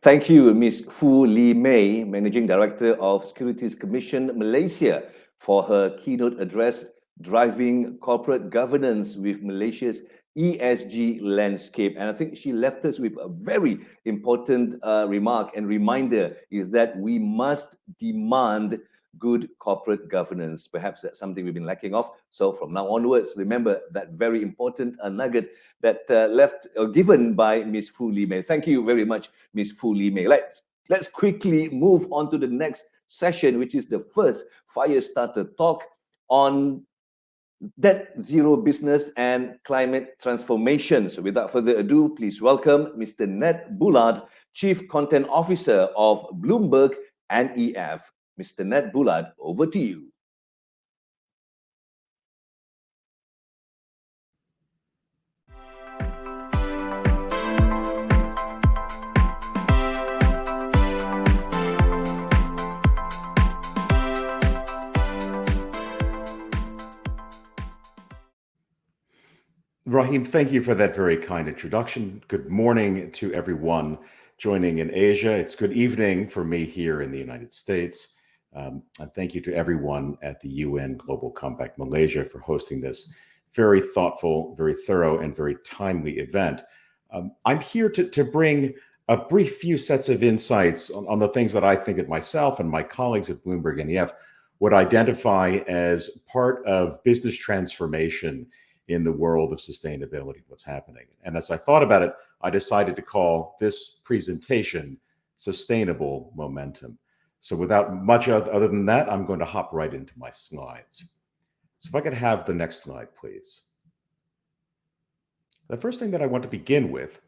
Thank you, Ms. Fu Lee Mei, Managing Director of Securities Commission Malaysia, for her keynote address, Driving Corporate Governance with Malaysia's ESG Landscape. And I think she left us with a very important remark and reminder is that we must demand good corporate governance. Perhaps that's something we've been lacking of. So from now onwards, remember that very important nugget that left or given by Ms. Fu Lee Mei. Thank you very much, Ms. Fu Lee Mei. Let's quickly move on to the next session, which is the first Firestarter talk on net zero business and climate transformation. So without further ado, please welcome Mr. Ned Bullard, Chief Content Officer of BloombergNEF. Mr. Ned Bullard, over to you. Rahim, thank you for that very kind introduction. Good morning to everyone joining in Asia. It's good evening for me here in the United States. And thank you to everyone at the UN Global Compact Malaysia for hosting this very thoughtful, very thorough, and very timely event. I'm here to bring a brief few sets of insights on the things that I think that myself and my colleagues at BloombergNEF would identify as part of business transformation in the world of sustainability, what's happening. And as I thought about it, I decided to call this presentation Sustainable Momentum. So without much other than that, I'm going to hop right into my slides. So if I could have the next slide, please. The first thing that I want to begin with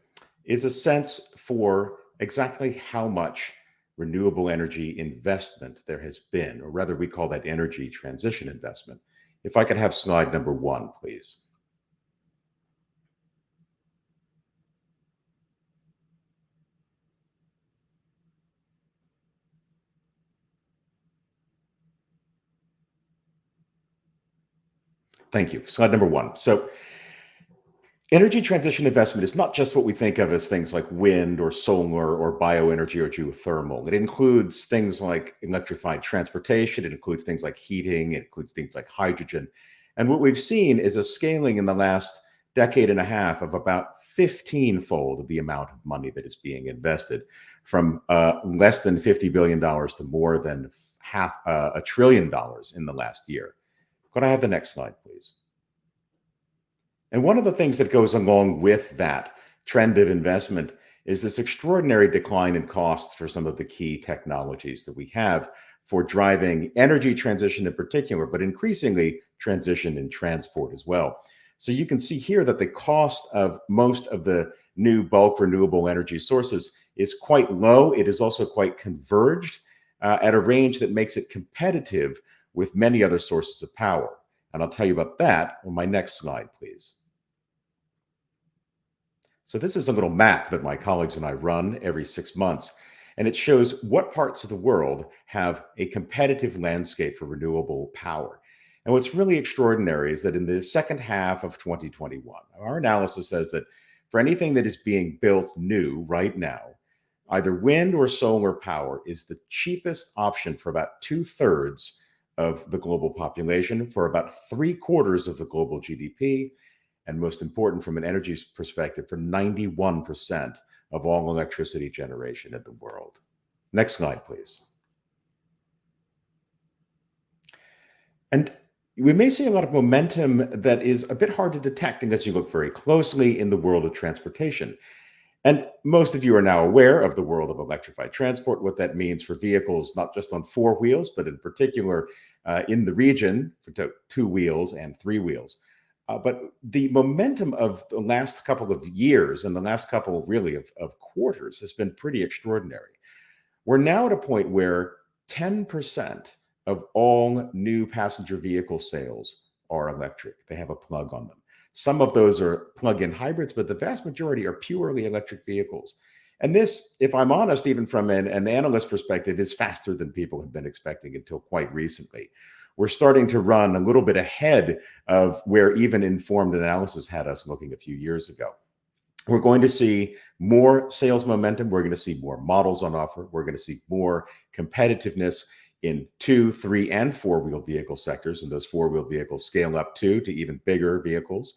is a sense for exactly how much renewable energy investment there has been, or rather we call that energy transition investment. If I could have slide number 1, please. Thank you. Slide number 1. So energy transition investment is not just what we think of as things like wind or solar or bioenergy or geothermal. It includes things like electrified transportation. It includes things like heating. It includes things like hydrogen. And what we've seen is a scaling in the last decade and a half of about 15-fold of the amount of money that is being invested, from less than $50 billion to more than half $1 trillion in the last year. Could I have the next slide, please? And one of the things that goes along with that trend of investment is this extraordinary decline in costs for some of the key technologies that we have for driving energy transition in particular, but increasingly transition in transport as well. So you can see here that the cost of most of the new bulk renewable energy sources is quite low. It is also quite converged at a range that makes it competitive with many other sources of power. And I'll tell you about that on my next slide, please. So this is a little map that my colleagues and I run every 6 months, and it shows what parts of the world have a competitive landscape for renewable power. And what's really extraordinary is that in the second half of 2021, our analysis says that for anything that is being built new right now, either wind or solar power is the cheapest option for about 2/3 of the global population, for about 3/4 of the global GDP, and most important from an energy perspective, for 91% of all electricity generation in the world. Next slide, please. And we may see a lot of momentum that is a bit hard to detect unless you look very closely in the world of transportation. And most of you are now aware of the world of electrified transport, what that means for vehicles, not just on 4 wheels, but in particular in the region for 2 wheels and 3 wheels. But the momentum of the last couple of years and the last couple really of quarters has been pretty extraordinary. We're now at a point where 10% of all new passenger vehicle sales are electric. They have a plug on them. Some of those are plug-in hybrids, but the vast majority are purely electric vehicles. And this, if I'm honest, even from an analyst perspective, is faster than people have been expecting until quite recently. We're starting to run a little bit ahead of where even informed analysis had us looking a few years ago. We're going to see more sales momentum. We're going to see more models on offer. We're going to see more competitiveness in 2, 3, and 4-wheel vehicle sectors, and those 4-wheel vehicles scale up to even bigger vehicles.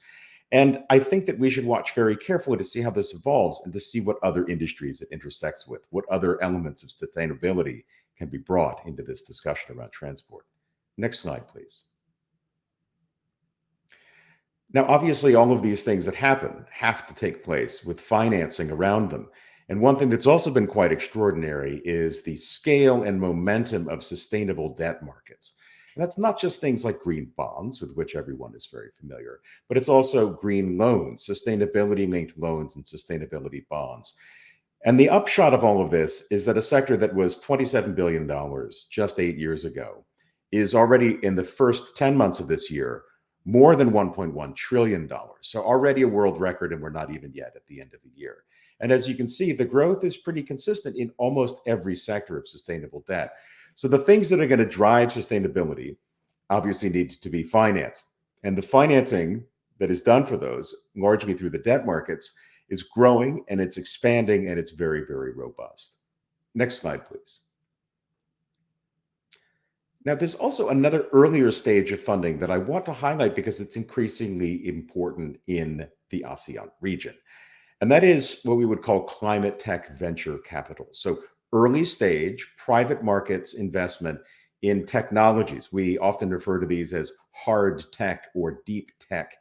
And I think that we should watch very carefully to see how this evolves and to see what other industries it intersects with, what other elements of sustainability can be brought into this discussion around transport. Next slide, please. Now, obviously, all of these things that happen have to take place with financing around them. And one thing that's also been quite extraordinary is the scale and momentum of sustainable debt markets. And that's not just things like green bonds, with which everyone is very familiar, but it's also green loans, sustainability-linked loans, and sustainability bonds. And the upshot of all of this is that a sector that was $27 billion just 8 years ago is already, in the first 10 months of this year, more than $1.1 trillion. So already a world record, and we're not even yet at the end of the year. And as you can see, the growth is pretty consistent in almost every sector of sustainable debt. So the things that are going to drive sustainability obviously need to be financed. And the financing that is done for those, largely through the debt markets, is growing, and it's expanding, and it's very, very robust. Next slide, please. Now, there's also another earlier stage of funding that I want to highlight because it's increasingly important in the ASEAN region. And that is what we would call climate tech venture capital. So early stage private markets investment in technologies. We often refer to these as hard tech or deep tech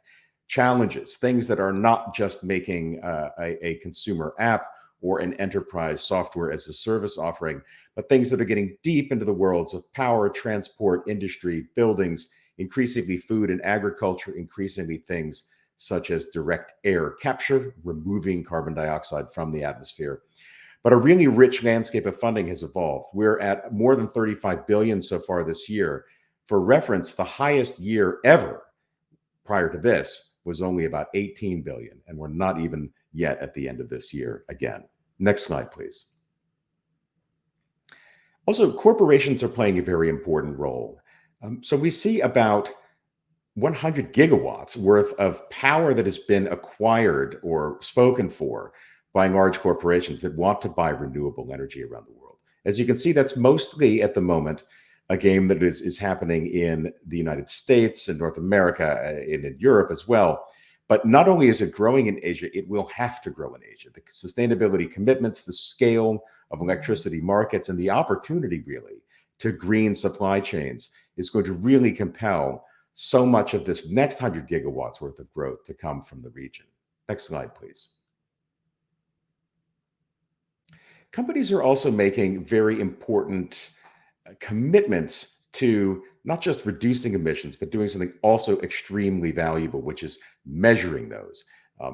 challenges, things that are not just making a consumer app or an enterprise software as a service offering, but things that are getting deep into the worlds of power, transport, industry, buildings, increasingly food and agriculture, increasingly things such as direct air capture, removing carbon dioxide from the atmosphere. But a really rich landscape of funding has evolved. We're at more than 35 billion so far this year. For reference, the highest year ever prior to this was only about 18 billion, and we're not even yet at the end of this year again. Next slide, please. Also, corporations are playing a very important role. So we see about 100 gigawatts worth of power that has been acquired or spoken for by large corporations that want to buy renewable energy around the world. As you can see, that's mostly at the moment a game that is happening in the United States and North America and in Europe as well. But not only is it growing in Asia, it will have to grow in Asia. The sustainability commitments, the scale of electricity markets, and the opportunity really to green supply chains is going to really compel so much of this next 100 gigawatts worth of growth to come from the region. Next slide, please. Companies are also making very important commitments to not just reducing emissions, but doing something also extremely valuable, which is measuring those.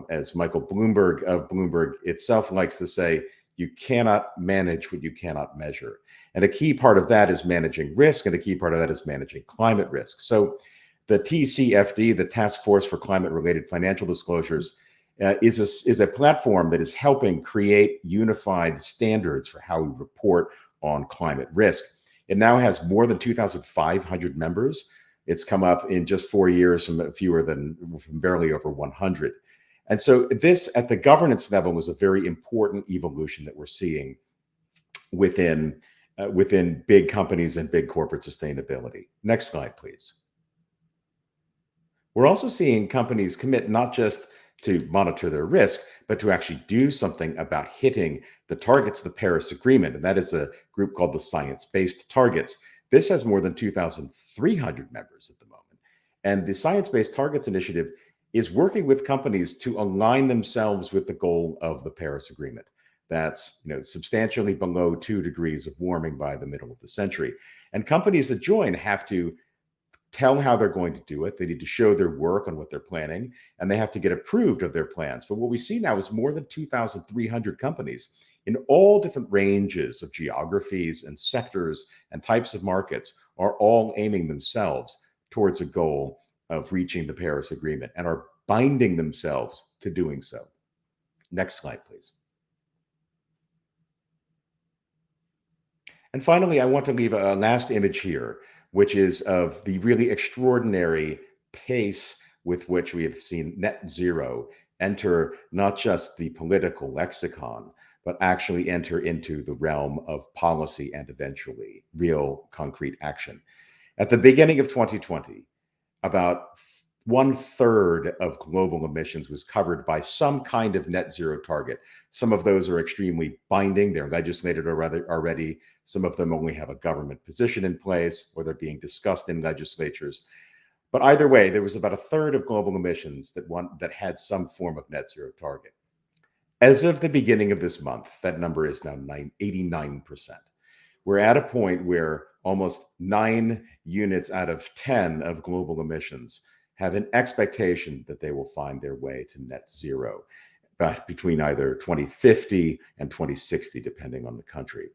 As Michael Bloomberg of Bloomberg itself likes to say, you cannot manage what you cannot measure. And a key part of that is managing risk, and a key part of that is managing climate risk. So the TCFD, the Task Force for Climate-Related Financial Disclosures, is a platform that is helping create unified standards for how we report on climate risk. It now has more than 2,500 members. It's come up in just 4 years from barely over 100. And so this, at the governance level, is a very important evolution that we're seeing within big companies and big corporate sustainability. Next slide, please. We're also seeing companies commit not just to monitor their risk, but to actually do something about hitting the targets of the Paris Agreement. And that is a group called the Science-Based Targets. This has more than 2,300 members at the moment. And the Science-Based Targets Initiative is working with companies to align themselves with the goal of the Paris Agreement. That's substantially below 2 degrees of warming by the middle of the century. And companies that join have to tell how they're going to do it. They need to show their work on what they're planning, and they have to get approved of their plans. But what we see now is more than 2,300 companies in all different ranges of geographies and sectors and types of markets are all aiming themselves towards a goal of reaching the Paris Agreement and are binding themselves to doing so. Next slide, please. And finally, I want to leave a last image here, which is of the really extraordinary pace with which we have seen net zero enter not just the political lexicon, but actually enter into the realm of policy and eventually real concrete action. At the beginning of 2020, about 1/3 of global emissions was covered by some kind of net zero target. Some of those are extremely binding. They're legislated already. Some of them only have a government position in place, or they're being discussed in legislatures. But either way, there was about 1/3 of global emissions that had some form of net zero target. As of the beginning of this month, that number is now 89%. We're at a point where almost 9 units out of 10 of global emissions have an expectation that they will find their way to net zero, but between either 2050 and 2060, depending on the country.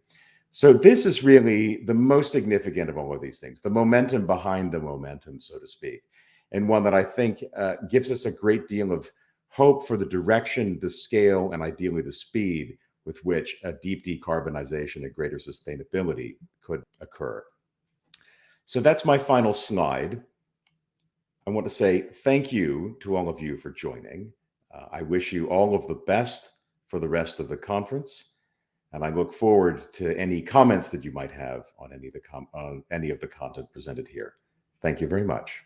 So this is really the most significant of all of these things, the momentum behind the momentum, so to speak, and one that I think gives us a great deal of hope for the direction, the scale, and ideally the speed with which a deep decarbonization and greater sustainability could occur. So that's my final slide. I want to say thank you to all of you for joining. I wish you all of the best for the rest of the conference, and I look forward to any comments that you might have on any of the content presented here. Thank you very much.